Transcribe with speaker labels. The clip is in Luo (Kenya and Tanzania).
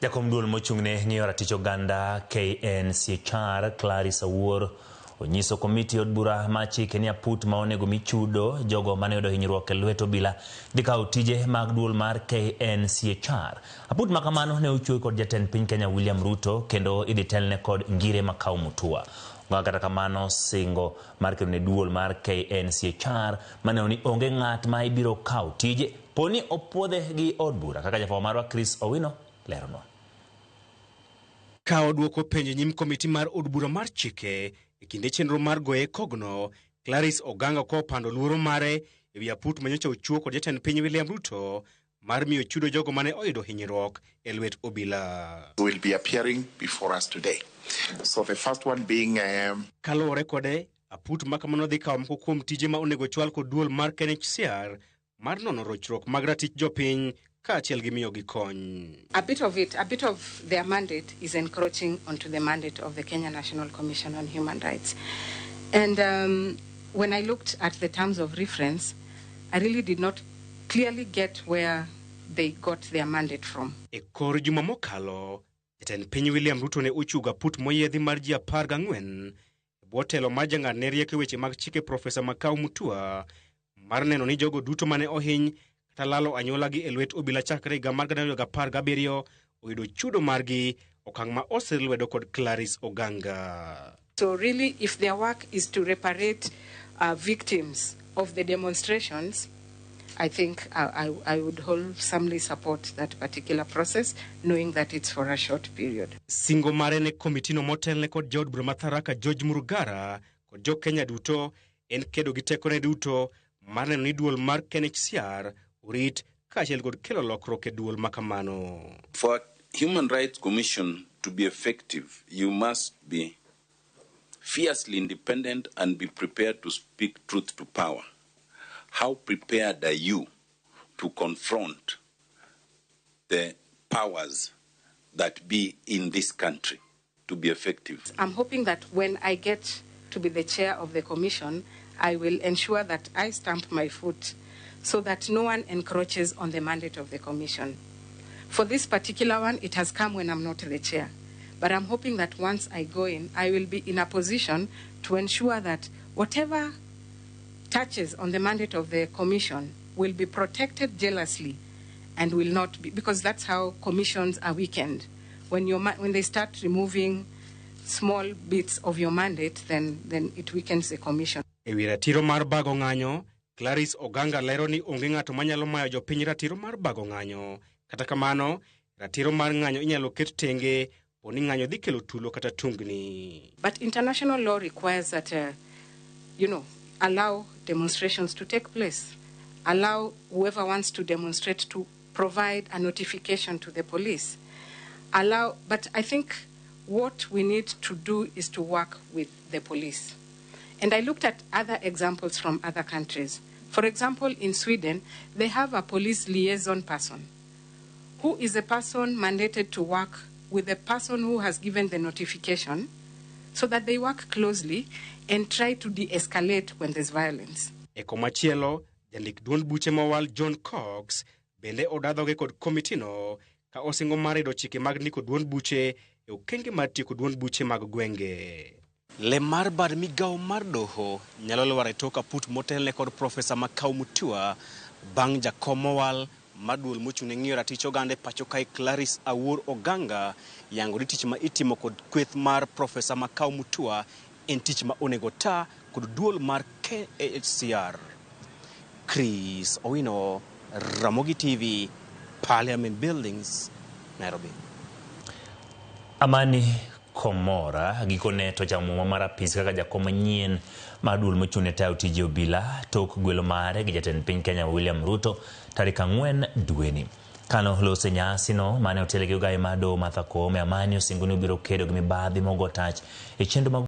Speaker 1: Jakom duol mochung'ne ng'iyo ratich oganda KNCHR onyiso komiti od bura ma chike ni aput ma onego michudo jogo mane yudo hinyruok e lwet obila dhi kawo tije mag duol mar KNCHR. Aput ma kamano ne ochuoy kod jatend piny Kenya William Ruto kendo idhi telne kod ngire Okawo Mutua. Kata kamano singo mar kene duol mar KNCHR mane ni onge ng'at ma ibiro kawo tije poni opuodhe gi od bura kaka jafwambo marwa Chris Owino lerono.
Speaker 2: Kawo duoko penjo nyim komiti mar od bura mar chike e kinde chenro mar goye kogno, Oganga ko pando luoro mare e wi aput manyocha ochuo kod jatend piny William Ruto mar miyo chudo jogo mane oyudo hinyruok e lwet obila.
Speaker 3: Will be appearing before us today. So the first one being
Speaker 2: kalore kode aput makamano dhi kawo moko kuom tije ma onego chwal kod duol mar KNCHR mar nono rochruok mag ratich jopiny kaachiel gi miyo gi kony.
Speaker 4: A bit of their mandate is encroaching onto the mandate of the Kenya National Commission on Human Rights. And when I looked at the terms of reference, I really did not clearly get where they got their mandate from.
Speaker 2: E kor juma mokalo, jatend piny William Ruto ne ochuga put moyiedhi mar ji 14 bwo telo mar jang'adne rieko weche mag chike Profesa Okawo Mutua mar neno ni jogo duto mane ohiny kata lalo anyuola gi e lwet obila chakre higa mar 2017 oyudo chudo margi, okang' ma oselwedo kod Oganga.
Speaker 4: So really, if their work is to reparate victims of the demonstrations, I think I would wholesomely support that particular process, knowing that it's for a short period.
Speaker 2: Singo mare ne komitino motelne kod jod bura matharaka George Murugara kod jo Kenya duto en kedo gi tekone duto mar neno ni duol mar KNCHR urit kaachiel kod kelo lokruok e duol makamano.
Speaker 5: For a Human Rights Commission to be effective, you must be fiercely independent and be prepared to speak truth to power. How prepared are you to confront the powers that be in this country to be effective?
Speaker 4: I'm hoping that when I get to be the chair of the commission, I will ensure that I stamp my foot so that no one encroaches on the mandate of the commission. For this particular one, it has come when I'm not the chair. But I'm hoping that once I go in, I will be in a position to ensure that whatever touches on the mandate of the commission will be protected jealously and will not be, because that's how commissions are weakened. When they start removing small bits of your mandate, then it weakens the commission.
Speaker 2: E wi ratiro mar bago ng'anyo, Oganga lero ni onge ng'ato manyalo mayo jopiny ratiro mar bago ng'anyo. Kata kamano, ratiro mar ng'anyo inyalo ket tenge poni ng'anyo dhi kelo tulo kata tungni.
Speaker 4: But international law requires that, allow demonstrations to take place. Allow whoever wants to demonstrate to provide a notification to the police. But I think what we need to do is to work with the police. And I looked at other examples from other countries. For example, in Sweden, they have a police liaison person who is a person mandated to work with the person who has given the notification so that they work closely and try to de-escalate when there's violence.
Speaker 2: E komachielo, jandik duond buche mawal John Cox bende odadhoge kod komitino ka osingo mare do chike mag ndiko duond buche e okenge mar tieko duond buche mag gwenge. Le mar bad migawo mar doho nyalo lwar e tok aput motelne kod Profesa Okawo Mutua bang' Jakom mawal mar duol mochung'ne ng'iyo ratich oganda e pacho kae Oganga yango ni tich ma itimo kod kweth mar Profesa Okawo Mutua en tich ma onego ta kod duol mar KNCHR. Chris Owino, Ramogi TV, Parliament Buildings, Nairobi.
Speaker 1: Amani Komora gikone to jamuoma mar apis kaka jakom manyien mar duol mochung'ne tayo tije obila tok gwelo mare gi jatend piny Kenya William Ruto tarik 4 dweni. Kano lose nyasino mane otelegi ogai mado Martha Koome Amani osingo ni obiro kedo gi mibadhi mogo tach e chenro